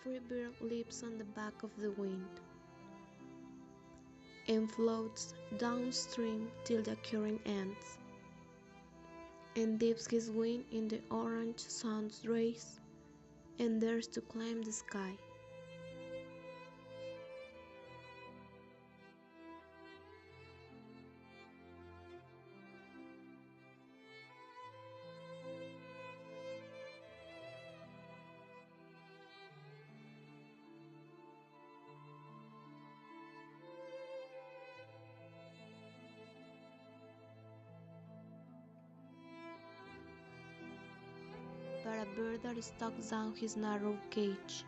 free bird lives on the back of the wind and floats downstream till the current ends, and dips his wing in the orange sun's rays, and dares to climb the sky. But a bird that stalks down his narrow cage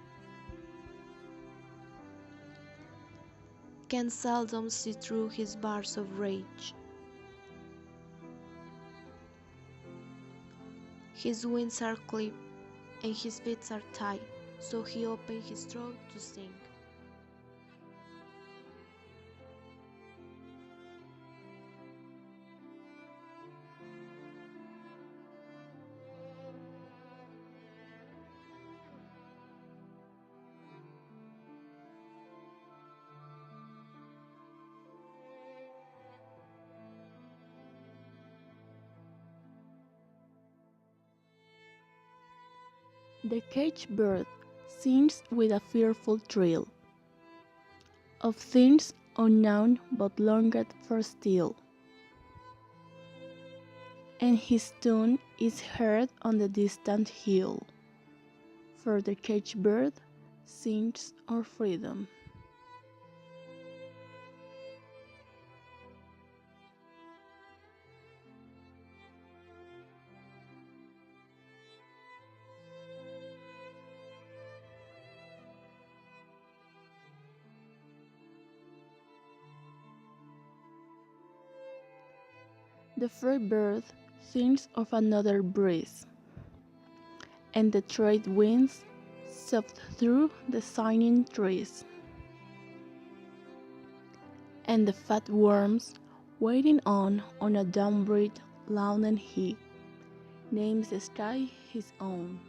can seldom see through his bars of rage. His wings are clipped and his feet are tied, so he opens his throat to sing. The caged bird sings with a fearful thrill of things unknown but longed for still, and his tune is heard on the distant hill, for the caged bird sings our freedom. The free bird thinks of another breeze, and the trade winds soft through the shining trees, and the fat worms waiting on a downbreed lawn, and he names the sky his own.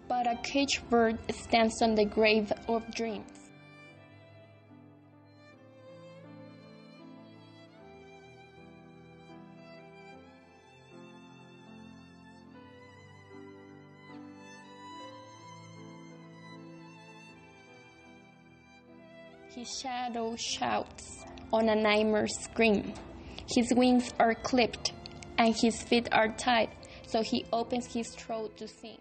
But a caged bird stands on the grave of dreams. His shadow shouts on a nightmare's scream. His wings are clipped and his feet are tied, so he opens his throat to sing.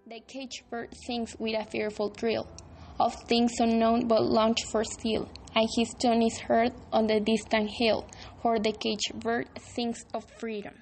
The caged bird sings with a fearful thrill of things unknown but longed for still, and his tune is heard on the distant hill, for the caged bird sings of freedom.